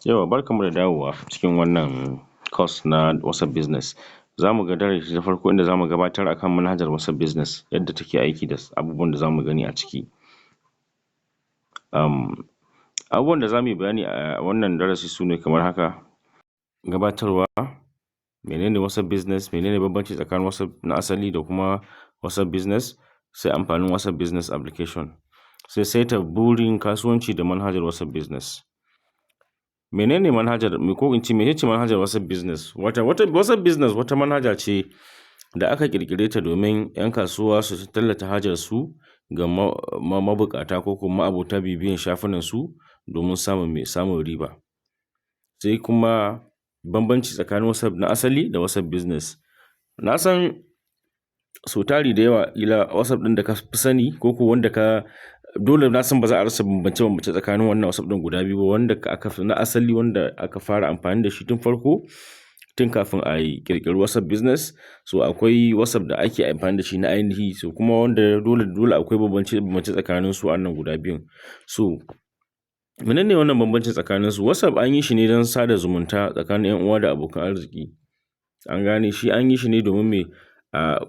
Yauwa barkanmu da dawowa cikin wannan course na WhatsApp Business. Za mu ga darasi na farko inda za mu gabatar akan manhajar WhatsApp Business yadda take aiki da abubuwan da za mu gani a ciki. Abubuwan da za mu yi bayani a wannan darasi su ne kamar haka: gabatarwa, mene ne WhatsApp Business, mene ne bambanci tsakanin WhatsApp na asali da kuma WhatsApp Business, sai amfanin WhatsApp Business application, sai saita burin kasuwanci da manhajar WhatsApp Business. Mene ne manhajar, ko in ce mece ce manhajar WhatsApp Business? WhatsApp Business wata manhaja ce da aka ƙirƙire ta domin 'yan kasuwa su tallata hajarsu ga mabuƙata ko kuma ma'abota bibiyan shafinansu domin samun riba. Sai kuma bambanci tsakanin WhatsApp na asali da WhatsApp Business. Na san sau tari da yawa ƙila WhatsApp ɗin da ka fi sani ko ko wanda ka dole na san ba za a rasa bambance-bambance tsakanin wannan WhatsApp ɗin guda biyu ba, wanda na asali wanda aka fara amfani da shi tun farko tun kafin a ƙirƙiri WhatsApp Business. So akwai WhatsApp da ake amfani da shi na ainihi, so kuma wanda dole akwai bambance-bambance tsakanin su wannan guda biyun. So mene ne wannan bambancin tsakanin su? WhatsApp an yi shi ne don sada zumunta tsakanin 'yan uwa da abokan arziki. An gane, shi an yi shi ne domin me a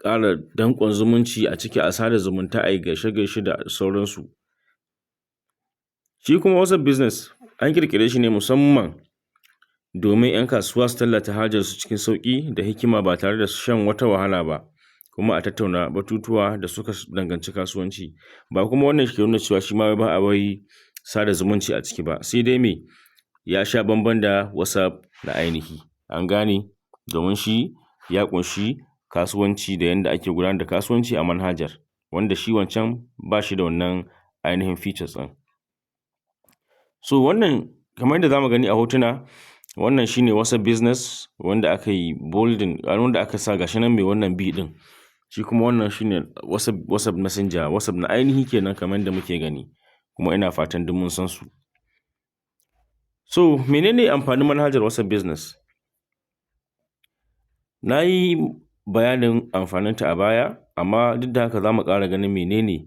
ƙara danƙon zumunci a ciki, a sada zumunta, a yi gaishe-gaishe da sauransu. Shi kuma WhatsApp Business an ƙirƙire shi ne musamman domin 'yan kasuwa su tallata hajarsu cikin sauƙi da hikima ba tare da shan wata wahala ba, kuma a tattauna batutuwa da suka danganci kasuwanci. Ba kuma wannan ke nuna cewa shi ma ba a wai sada zumunci a ciki ba, sai dai me ya sha bamban da WhatsApp na ainihi. An gane, domin shi ya ƙunshi kasuwanci da yanda ake gudanar da kasuwanci a manhajar, wanda shi wancan ba shi da wannan ainihin features ɗin. So wannan kamar yadda za mu gani a hotuna, wannan shi ne WhatsApp Business wanda aka yi bolding, wanda aka sa ga shi nan mai wannan B ɗin. Shi kuma wannan shi ne WhatsApp Messenger, WhatsApp na ainihi kenan kamar yadda muke gani, kuma ina fatan duk mun san su. So mene ne amfanin manhajar WhatsApp Business? Na yi bayanin amfaninta a baya, amma duk da haka za mu ƙara ganin mene ne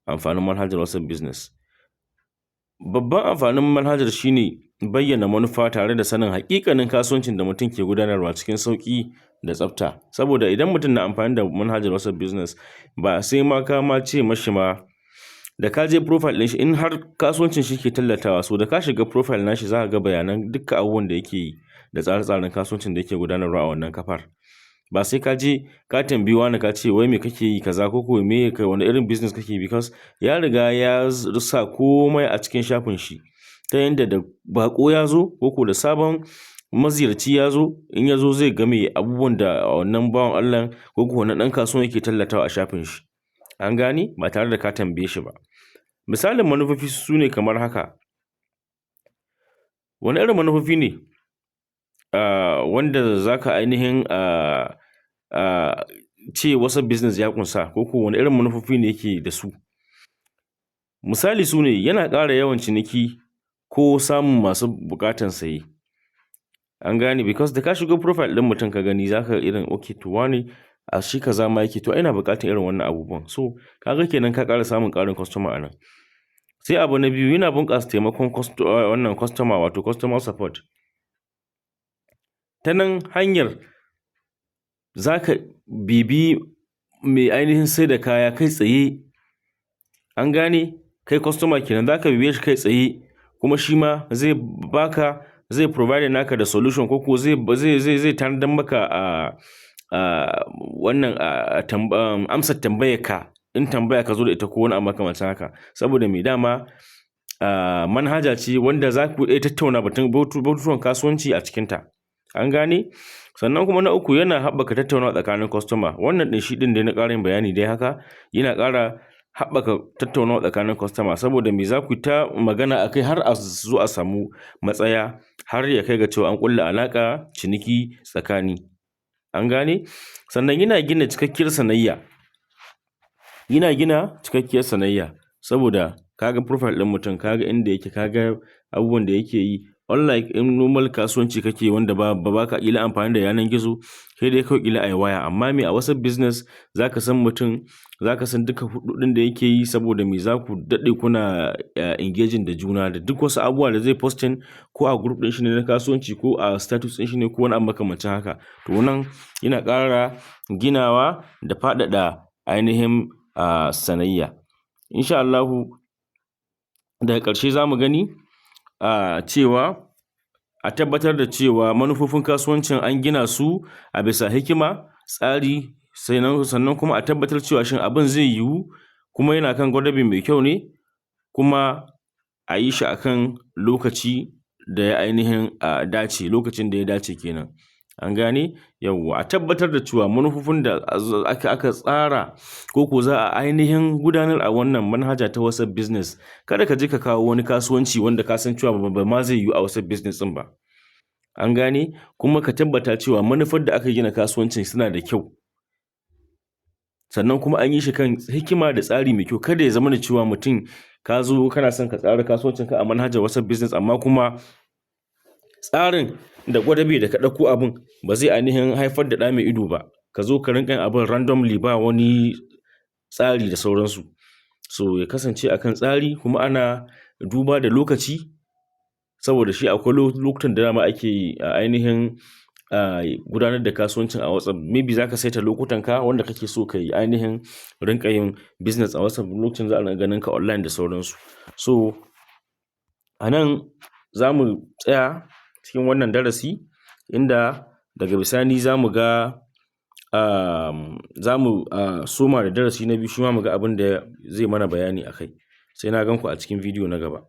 amfanin manhajar WhatsApp Business. Babban amfanin manhajar shi ne bayyana manufa tare da sanin haƙiƙanin kasuwancin da mutum ke gudanarwa cikin sauƙi da tsafta. Saboda idan mutum na amfani da manhajar WhatsApp Business, ba sai ma ka ce mashi ma da ka je profile ɗin shi, in har kasuwancin shi ke tallatawa, so da ka shiga profile nashi za ka ga bayanan dukkan abubuwan da yake yi da tsare-tsaren kasuwancin da yake gudanarwa a wannan kafar. Ba sai ka je ka tambayi wane ka ce wai me kake yi kaza, ko ko wani irin business kake yi, because ya riga ya sa komai a cikin shafin shi, ta yanda da baƙo ya zo ko ko da sabon maziyarci ya zo, in ya zo zai ga me abubuwan da wannan bawan Allah ko ko wannan ɗan kasuwan yake tallatawa a shafin shi. An gane, ba tare da ka tambaye shi ba. Misalin manufofi su ne kamar haka: wani irin manufofi ne wanda za ka ainihin ce WhatsApp Business ya ƙunsa, ko ko wani irin manufofi ne yake da su? Misali su ne yana ƙara yawan ciniki ko samun masu buƙatan saye. An gane, because da ka shigo profile ɗin mutum ka gani za ka irin okay to wane a shi kaza ma yake, to ina buƙatar irin wannan abubuwan. So ka ga kenan ka ƙara samun ƙarin customer a nan. Sai abu na biyu, yana bunƙasa taimakon wannan customer, wato customer support. Ta nan hanyar za ka bibiyi mai ainihin sai da kaya kai tsaye. An gane, kai customer kenan za ka bibiye shi kai tsaye, kuma shi ma zai baka, zai provide naka da solution, ko ko zai tanadar maka wannan amsar tambayar ka, in tambaya ka zo da ita ko wani abu makamancin haka. Saboda me, dama manhaja ce wanda za ku iya tattauna batutuwan kasuwanci a cikinta. An gane. Sannan kuma na uku, yana haɓaka tattaunawa tsakanin customer. Wannan ɗin shi ɗin dai na ƙara yin bayani dai haka, yana ƙara haɓaka tattaunawa tsakanin customer, saboda me za ku ta magana a kai har a zo a samu matsaya, har ya kai ga cewa an ƙulla alaƙa ciniki tsakani. An gane. Sannan yana gina cikakkiyar sanayya, saboda ka ga profile ɗin mutum, ka ga inda yake, ka ga abubuwan da yake yi, unlike in normal kasuwanci kake wanda ba ka ƙila amfani da yanar gizo, sai dai kawai ƙila a waya. Amma me a WhatsApp business za ka san mutum, za ka san duka hulɗoɗin da yake yi, saboda me za ku daɗe kuna engaging da juna da duk wasu abubuwa da zai posting ko a group ɗin shi ne na kasuwanci ko a status ɗin shi ne ko wani abu makamancin haka. To wannan yana ƙara ginawa da faɗaɗa ainihin sanayya. Insha Allahu daga ƙarshe za mu gani cewa a tabbatar da cewa manufofin kasuwancin an gina su a bisa hikima, tsari, sannan kuma a tabbatar cewa shin abin zai yiwu kuma yana kan gwadabe mai kyau ne, kuma a yi shi akan lokaci da ya ainihin dace, lokacin da ya dace kenan. An gane? Yawwa, a tabbatar da cewa manufofin da aka tsara ko za a ainihin gudanar a wannan manhaja ta WhatsApp business, kada ka je ka kawo wani kasuwanci wanda ka san cewa ba ma zai yiwu a WhatsApp business ɗin ba. An gane? Kuma ka tabbata cewa manufar da aka gina kasuwancin suna da kyau, sannan kuma an yi shi kan hikima da tsari mai kyau. Kada ya zama da cewa mutum ka zo kana son ka tsara kasuwancinka a manhajar WhatsApp business, amma kuma tsarin da gwadabe da ka ɗauko abin ba zai ainihin haifar da ɗa mai ido ba. Ka zo ka rinƙa yin abin randomly ba wani tsari da sauransu. So ya kasance akan tsari, kuma ana duba da lokaci, saboda shi akwai lokutan da dama ake ainihin gudanar da kasuwancin a WhatsApp. Maybe za ka saita lokutanka wanda kake so ka yi ainihin rinƙa yin business a WhatsApp, lokacin za a ganin ka online da sauransu. So a nan za mu tsaya cikin wannan darasi, inda daga bisani za mu ga za mu soma da darasi na biyu, shi ma mu ga abin da zai mana bayani a kai. Sai na gan ku a cikin bidiyo na gaba.